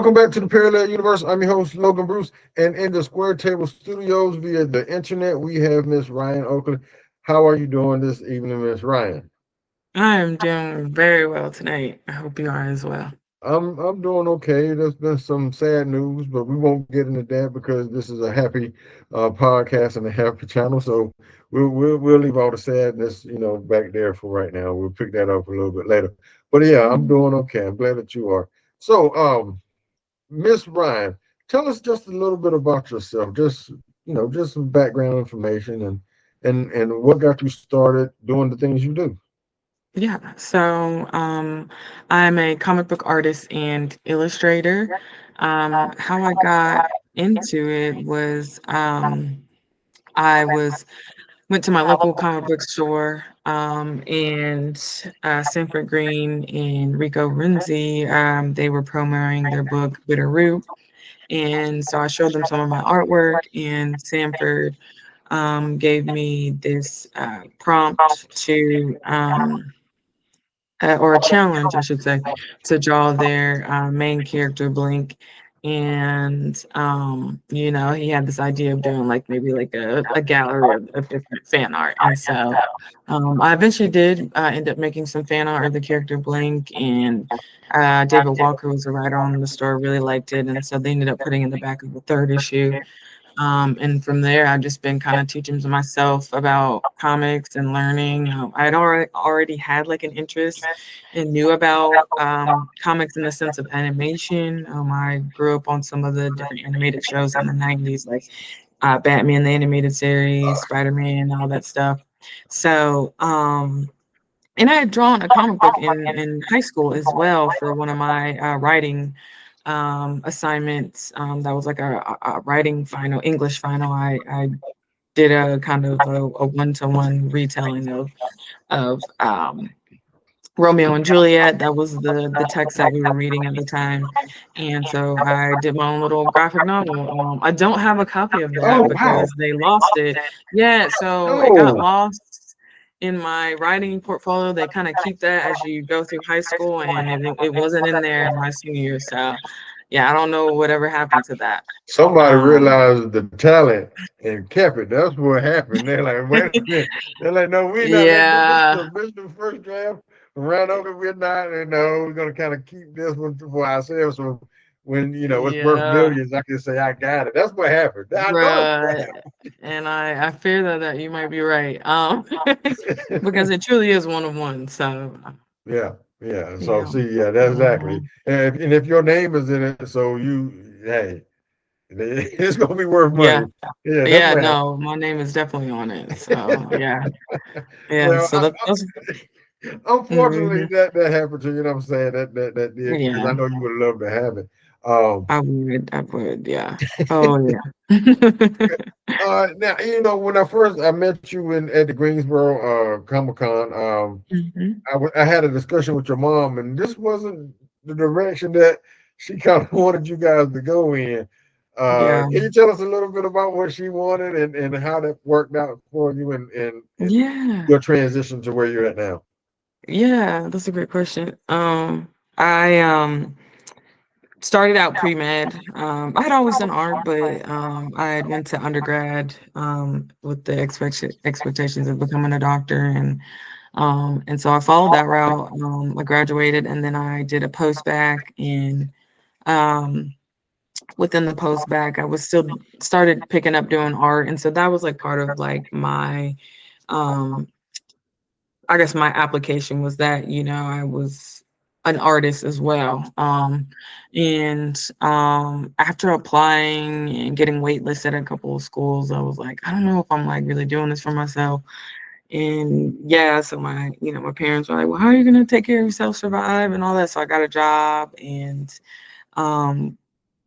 Welcome back to the Parallel Universe. I'm your host, Logan Bruce, and in the Square Table Studios via the internet, we have Miss Ryan Oakley. How are you doing this evening, Miss Ryan? I am doing very well tonight. I hope you are as well. I'm doing okay. There's been some sad news, but we won't get into that because this is a happy podcast and a happy channel. So we'll leave all the sadness, back there for right now. We'll pick that up a little bit later. But yeah, I'm Mhm. doing okay. I'm glad that you are. So, Miss Ryan, tell us just a little bit about yourself. Just some background information and what got you started doing the things you do. Yeah, so I'm a comic book artist and illustrator. How I got into it was I was went to my local comic book store, and Sanford Green and Rico Renzi, they were promoting their book Bitterroot, and so I showed them some of my artwork, and Sanford gave me this prompt or a challenge, I should say, to draw their main character Blink. And he had this idea of doing like maybe like a gallery of different fan art. And so I eventually did end up making some fan art of the character Blink, and David Walker was a writer on the store, really liked it, and so they ended up putting in the back of the third issue. And from there, I've just been kind of teaching to myself about comics and learning. I'd already had like an interest and knew about comics in the sense of animation. I grew up on some of the different animated shows in the 90s, like Batman, the animated series, Spider-Man, all that stuff. So, and I had drawn a comic book in high school as well for one of my writing assignments. That was like a writing final, English final. I did a kind of a one-to-one retelling of Romeo and Juliet. That was the text that we were reading at the time, and so I did my own little graphic novel. I don't have a copy of that Oh wow! because they lost it. Yeah, so it got No. lost in my writing portfolio. They kind of keep that as you go through high school, and it wasn't in there in my senior year. So yeah, I don't know whatever happened to that. Somebody Um, realized the talent and kept it. That's what happened. They're like, wait a minute. They're like, no, we're not. This is yeah, the original first draft. Around over, we're not. And no, we're gonna kind of keep this one for ourselves. So when it's worth yeah. millions, I can say I got it. That's what happened. I know that's what Right. And I fear that you might be right. Because happened. it truly is one of one. So Yeah, yeah. So yeah. see, yeah, that's exactly. Mhm. And if your name is in it, so hey, it's gonna be worth Yeah. money. Yeah, that's Yeah, what happened. no, my name is definitely on it. So yeah. Yeah. Well, So that's unfortunately, mhm. that happened to you. You know what I'm saying? That did because Yeah. I know you would love to have it. Um, I would, yeah. Oh yeah. now when I met you in at the Greensboro Comic Con. Mhm. I had a discussion with your mom, and this wasn't the direction that she kind of wanted you guys to go in. Yeah. Can you tell us a little bit about what she wanted and how that worked out for you and Yeah. your transition to where you're at now? Yeah, that's a great question. I started out pre-med. I had always done art, but I had went to undergrad with the expectations of becoming a doctor, and so I followed that route. I graduated, and then I did a post back, and um, within the post back, I was still started picking up doing art, and so that was like part of like my um, I guess my application was that, I was an artist as well. And After applying and getting waitlisted at a couple of schools, I was like, I don't know if I'm like really doing this for myself. And yeah, so my parents were like, well, how are you gonna take care of yourself, survive, and all that? So I got a job, and um,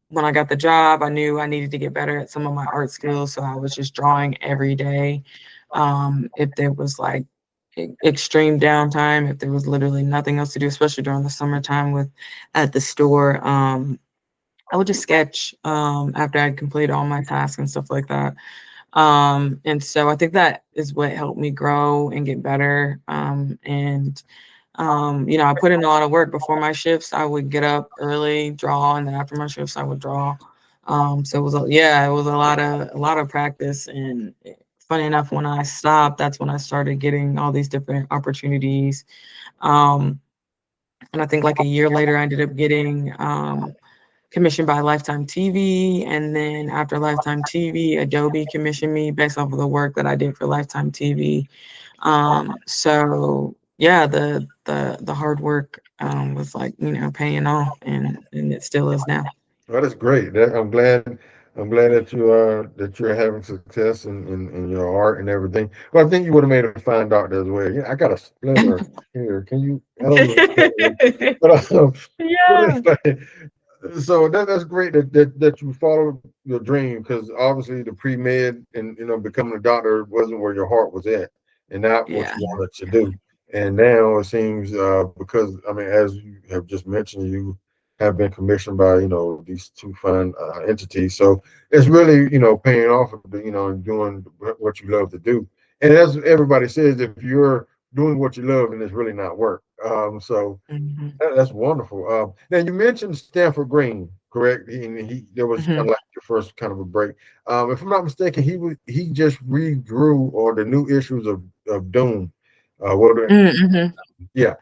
when I got the job, I knew I needed to get better at some of my art skills. So I was just drawing every day. If there was like extreme downtime, if there was literally nothing else to do, especially during the summertime with at the store, I would just sketch after I'd complete all my tasks and stuff like that. And so I think that is what helped me grow and get better. And I put in a lot of work before my shifts. I would get up early, draw, and then after my shifts, I would draw. So it was it was a lot of practice. And funny enough, when I stopped, that's when I started getting all these different opportunities. Um, and I think like a year later, I ended up getting commissioned by Lifetime TV, and then after Lifetime TV, Adobe commissioned me based off of the work that I did for Lifetime TV. So yeah, the hard work was like, paying off, and it still is now. Well, that's great. I'm glad that you're having success in your art and everything. Well, I think you would have made a fine doctor as well. Yeah, I got a splinter here. Can you? I don't know. But but Yeah. anyway, so that's great that you followed your dream, because obviously the pre med and becoming a doctor wasn't where your heart was at, and not what Yeah. you wanted to do. And now it seems, because I mean, as you have just mentioned, you have been commissioned by these two fine entities. So it's really paying off, and doing what you love to do. And as everybody says, if you're doing what you love, then it's really not work. So Mhm. that's wonderful. Now you mentioned Stanford Green, correct? He there was kind of Mhm. like your first kind of a break. If I'm not mistaken, he just redrew or the new issues of Doom. What Mhm. Yeah,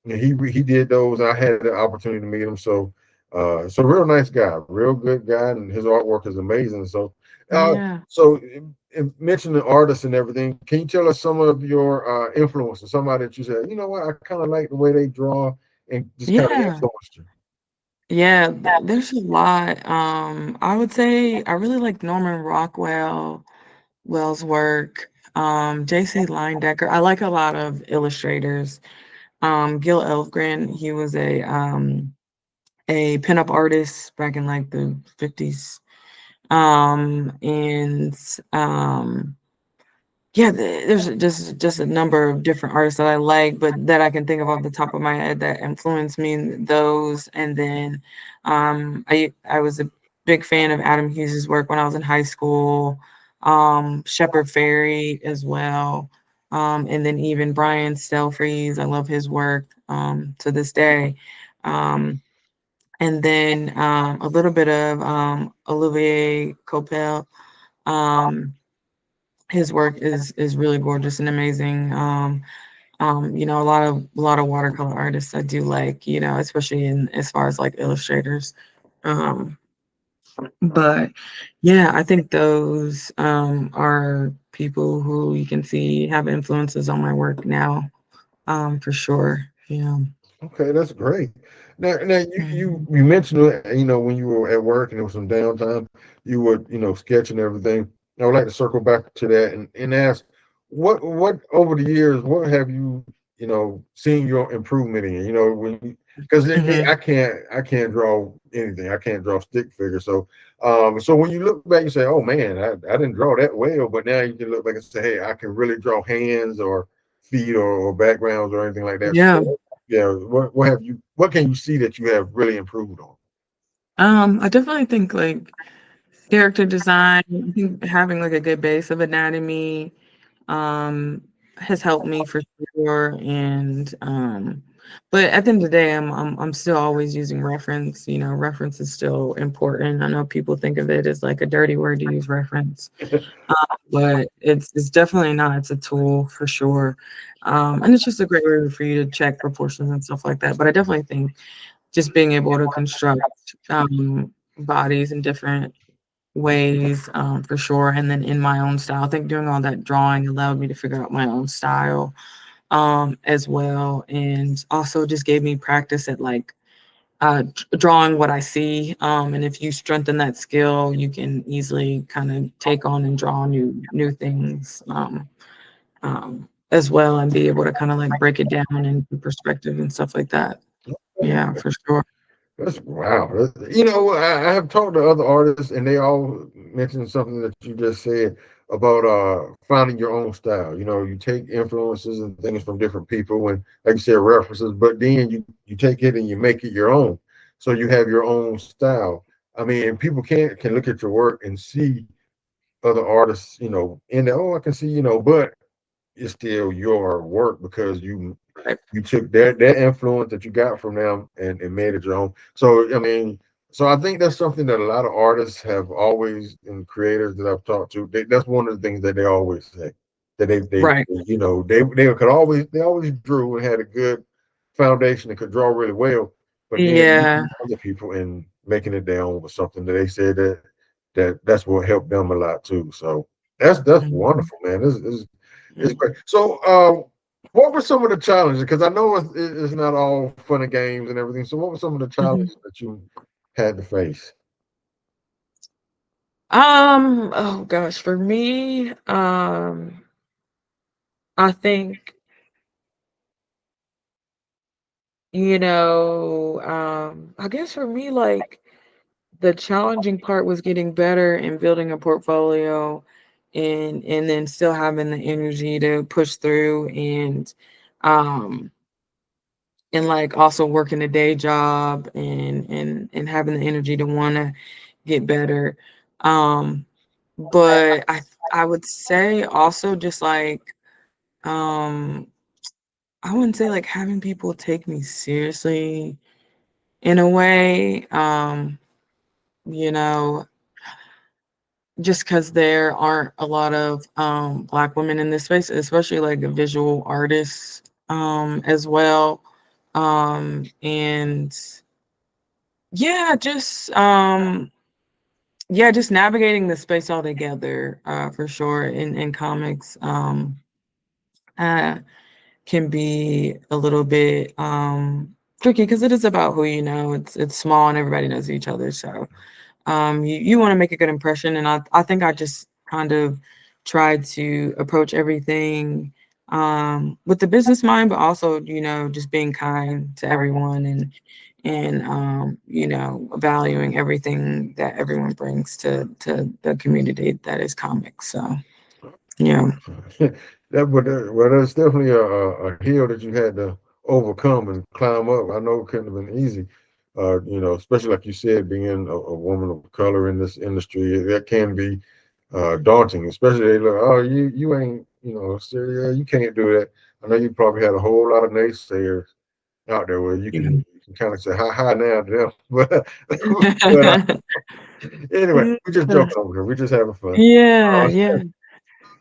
he did those. I had the opportunity to meet him, so real nice guy, real good guy, and his artwork is amazing. Uh, Yeah. mentioning artists and everything, can you tell us some of your influences? Somebody that you said, you know what, I kind of like the way they draw, and just kind of Yeah. influenced you. Yeah, there's a lot. I would say I really like Norman Rockwell, Wells' work, JC Linedecker. I like a lot of illustrators. Gil Elfgren, he was a pinup artist back in like the 50s. And Yeah, there's just a number of different artists that I like, but that I can think of off the top of my head that influenced me in those. And then I was a big fan of Adam Hughes's work when I was in high school. Shepard Fairey as well. And then even Brian Stelfreeze, I love his work to this day. Um, and then a little bit of Olivier Coipel. Um, his work is really gorgeous and amazing. A lot of watercolor artists I do like, especially in as far as like illustrators. Um, but yeah, I think those are people who you can see have influences on my work now, for sure. Yeah. Okay, that's great. Now Mhm. you mentioned when you were at work and there was some downtime, you would sketch and everything. I would like to circle back to that and ask what over the years, what have you seen your improvement in? When because Mhm. I can't draw anything. I can't draw stick figures. So when you look back, you say, oh man, I didn't draw that well, but now you can look back and say, hey, I can really draw hands or feet or backgrounds or anything like that. Yeah. So yeah, what can you see that you have really improved on? I definitely think like character design, I think having like a good base of anatomy, um, has helped me for sure. And but at the end of the day, I'm still always using reference. Reference is still important. I know people think of it as like a dirty word to use reference, but it's definitely not. It's a tool for sure, and it's just a great way for you to check proportions and stuff like that. But I definitely think just being able to construct bodies in different ways, for sure. And then in my own style, I think doing all that drawing allowed me to figure out my own style, as well, and also just gave me practice at like drawing what I see. And if you strengthen that skill, you can easily kind of take on and draw new things, as well, and be able to kind of like break it down into perspective and stuff like that. Yeah, for sure. That's wow. I have talked to other artists, and they all mentioned something that you just said about finding your own style. You take influences and things from different people, and like you said, references, but then you take it and you make it your own. So you have your own style. I mean, people can look at your work and see other artists, in there. Oh, I can see, but it's still your work because Right. you took their influence that you got from them and made it your own. So I mean, so I think that's something that a lot of artists have always, and creators that I've talked to, that's one of the things that they always say, that Right. you know, they always drew and had a good foundation and could draw really well, but then Yeah. meeting other people and making it their own was something that they said that's what helped them a lot too. So that's Mhm. wonderful, man. It's Mm. great. So what were some of the challenges? Because I know it's not all fun and games and everything. So what were some of the Mhm. challenges that you had to face? Oh gosh, for me, I think, I guess for me, like, the challenging part was getting better and building a portfolio and then still having the energy to push through um and like also working a day job and having the energy to want to get better. Um but I would say also just like um I wouldn't say like having people take me seriously in a way. You know, just because there aren't a lot of Black women in this space, especially like visual artists as well. And yeah, just navigating the space altogether, for sure in comics. Uh can be a little bit tricky because it is about who you know. It's small and everybody knows each other. So you want to make a good impression, and I think I just kind of tried to approach everything with the business mind, but also just being kind to everyone and valuing everything that everyone brings to the community that is comics. So yeah. Well, that's definitely a hill that you had to overcome and climb up. I know it couldn't have been easy. Especially like you said, being a woman of color in this industry, that can be daunting. Especially they look, oh, you ain't, so yeah, you can't do that. I know you probably had a whole lot of naysayers out there where you can kind of say hi now to them, but anyway, Yeah. we're just joking over here. We're just having fun. Yeah, Uh, yeah,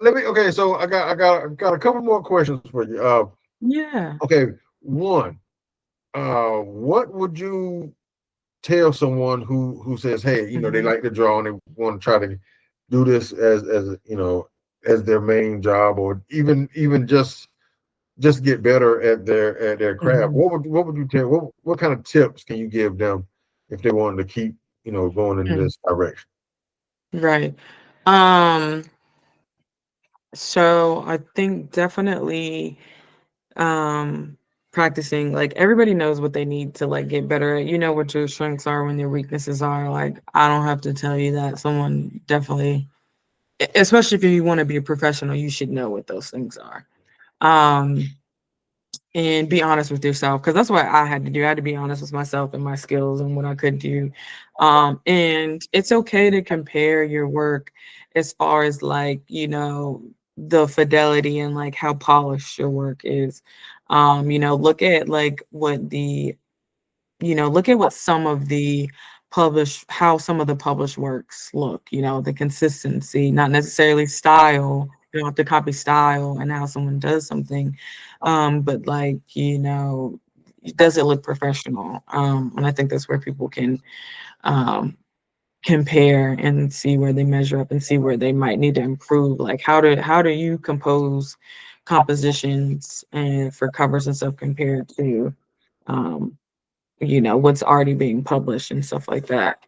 Let me. Okay, so I got a couple more questions for you. yeah. Okay, one. What would you tell someone who says, hey, they Mhm, like to draw and they want to try to do this as as their main job, or even just get better at their craft? mhm, What would you tell? What kind of tips can you give them if they wanted to keep going in mhm. this direction? Right. Um, so I think definitely um practicing, like everybody knows what they need to like get better at. You know what your strengths are when your weaknesses are. Like I don't have to tell you that. Someone definitely, especially if you want to be a professional, you should know what those things are. Um and be honest with yourself because that's what I had to do. I had to be honest with myself and my skills and what I could do. And it's okay to compare your work as far as like, the fidelity and like how polished your work is. Look at like look at what some of the how some of the published works look, the consistency, not necessarily style. You don't have to copy style and how someone does something. But like, does it look professional? And I think that's where people can um compare and see where they measure up and see where they might need to improve. Like how do you compose compositions and for covers and stuff compared to um what's already being published and stuff like that.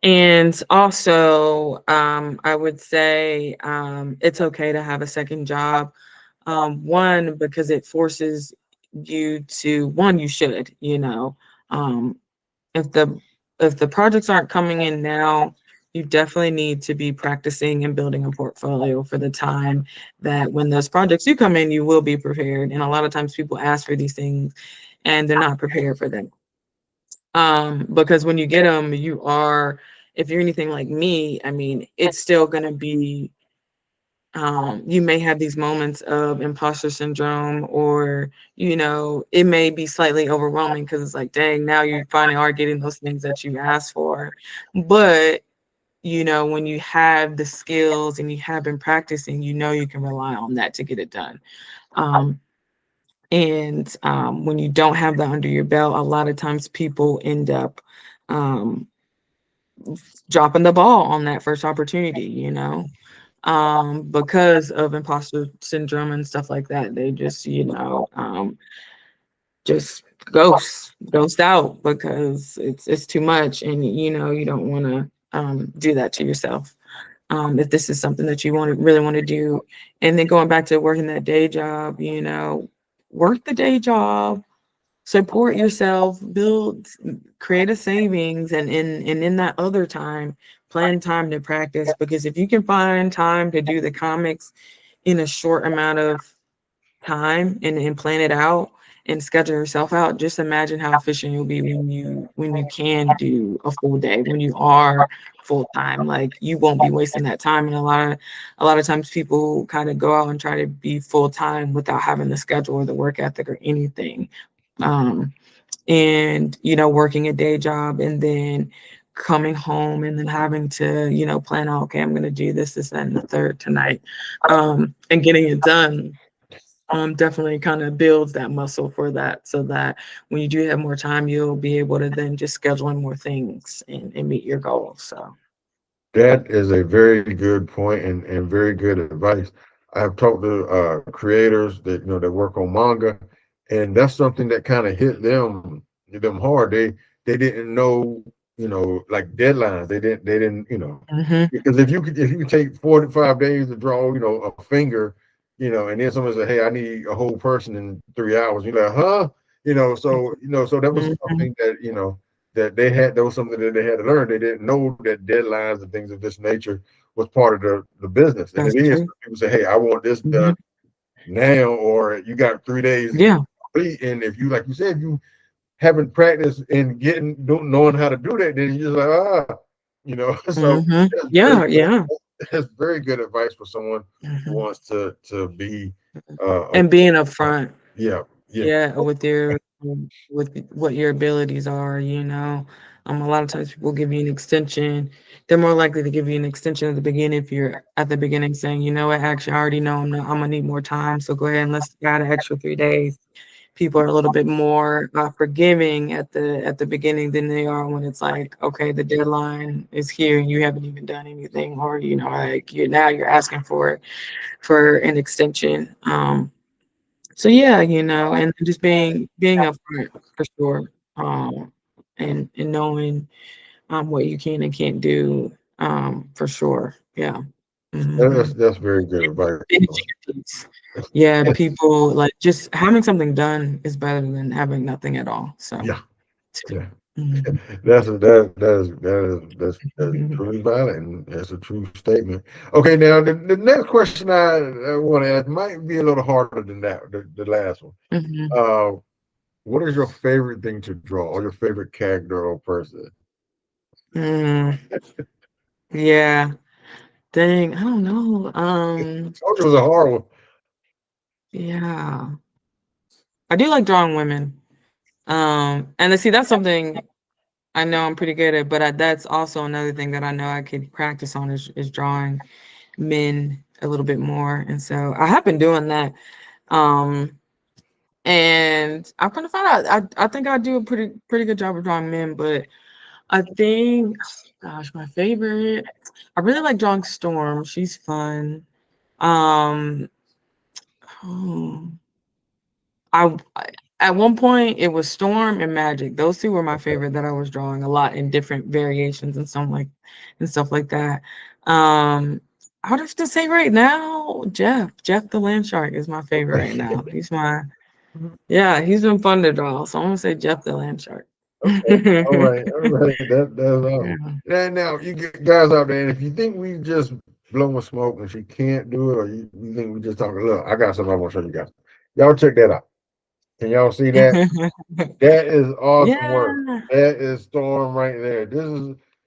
And also, I would say it's okay to have a second job. One, because it forces you to, one, you should, um, if the projects aren't coming in now, you definitely need to be practicing and building a portfolio for the time that when those projects do come in, you will be prepared. And a lot of times people ask for these things and they're not prepared for them. Because when you get them, if you're anything like me, I mean, it's still gonna be You may have these moments of imposter syndrome, or it may be slightly overwhelming because it's like, dang, now you finally are getting those things that you asked for. But when you have the skills and you have been practicing, you can rely on that to get it done. um, and when you don't have that under your belt, a lot of times people end up um, dropping the ball on that first opportunity, because of imposter syndrome and stuff like that. They just, just ghost out because it's too much, and you don't want to do that to yourself. If this is something that you really want to do, and then going back to working that day job, work the day job, support yourself, create a savings, and in that other time, plan time to practice. Because if you can find time to do the comics in a short amount of time, and plan it out and schedule yourself out, just imagine how efficient you'll be when you can do a full day, when you are full time. Like, you won't be wasting that time. And a lot of times people kind of go out and try to be full time without having the schedule or the work ethic or anything. um and working a day job, and then coming home, and then having to plan out, okay, I'm going to do this, that, and the third tonight, and getting it done. Definitely kind of builds that muscle for that, so that when you do have more time, you'll be able to then just schedule in more things, and meet your goals. So. That is a very good point and very good advice. I've talked to creators that that work on manga, and that's something that kind of hit them hard. They didn't know, like deadlines. They didn't Hmm. because if you take 45 days to draw a finger, and then someone say, hey, I need a whole person in 3 hours. You're like, huh? So that was Hmm. something that was something that they had to learn. They didn't know that deadlines and things of this nature was part of the business. And That's it is. true. People say, hey, I want this Hmm. done now, or you got 3 days to Yeah. complete. And if you, like you said, you haven't practiced and knowing how to do that, then you're just like, so Hmm. that's very Yeah. good. Yeah. That's very good advice for someone who Hmm. wants to be And being upfront. yeah, yeah. Yeah, with what your abilities are, a lot of times people give you an extension. They're more likely to give you an extension at the beginning if you're at the beginning saying, you know what, actually, I already know I'm gonna need more time, so go ahead and let's add an extra 3 days. People are a little bit more forgiving at the beginning than they are when it's like, okay, the deadline is here and you haven't even done anything, or like you're asking for an extension. So yeah, and just being upfront for sure, and knowing what you can and can't do, for sure. Yeah. That's Mhm. that's very good advice. Finishing your piece. Yeah, people like just having something done is better than having nothing at all. So. Yeah, yeah. Mhm. That's truly valid, and that's a true statement. Okay, now the next question I want to ask might be a little harder than that, the last one. Mhm. Uh, what is your favorite thing to draw, or your favorite character or person? Mm, yeah. Dang, I don't know. Told you it was a hard one. Yeah. I do like drawing women. And then see, that's something I know I'm pretty good at, but that's also another thing that I know I could practice on is drawing men a little bit more. And so I have been doing that. Um, and I kind of found out I think I do a pretty good job of drawing men, but I think, gosh, my favorite, I really like drawing Storm. She's fun. Um, oh, I at one point it was Storm and Magic. Those two were my favorite that I was drawing a lot in different variations and stuff like that. Um, I would have to say right now, Jeff the Land Shark is my favorite right now. Yeah, he's been fun to draw. So I'm gonna say Jeff the Land Shark. Okay. All right. That's awesome. Yeah. Now you guys out there, and if you think we just blowing smoke and she can't do it, or you think we just talking, look, I got something I want to show you guys. Y'all check that out. Can y'all see that? That is awesome work. Yeah. That is Storm right there. This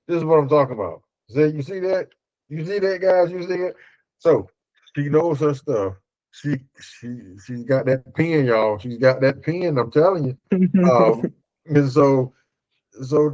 is what I'm talking about. See, you see that? You see that, guys? You see it? So She knows her stuff. She's got that pen, y'all. She's got that pen. I'm telling you. Um, and so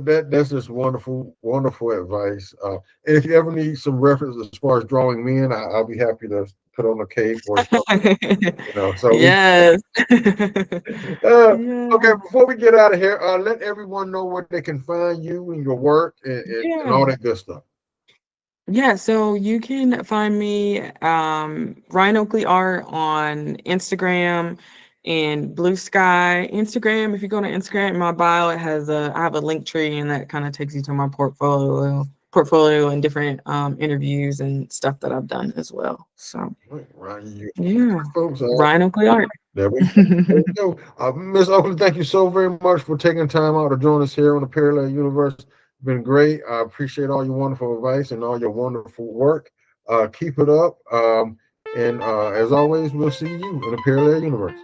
that's just wonderful, wonderful advice. And if you ever need some reference as far as drawing men, I'll be happy to put on a cape or something. You know, so we Yes. okay. Yeah. Before we get out of here, let everyone know where they can find you and your work and all Yeah. that good stuff. Yeah, so you can find me, Ryan Oakley Art on Instagram and Blue Sky. Instagram, if you go to Instagram, in my bio, it has I have a link tree and that kind of takes you to my portfolio and different interviews and stuff that I've done as well. So Right, Ryan, you yeah, folks. Ryan Oakley Art. There we go. There we go. Miss Oakley, thank you so very much for taking time out to join us here on the Parallel Universe. It's been great. I appreciate all your wonderful advice and all your wonderful work. Keep it up. And as always, we'll see you in the Parallel Universe.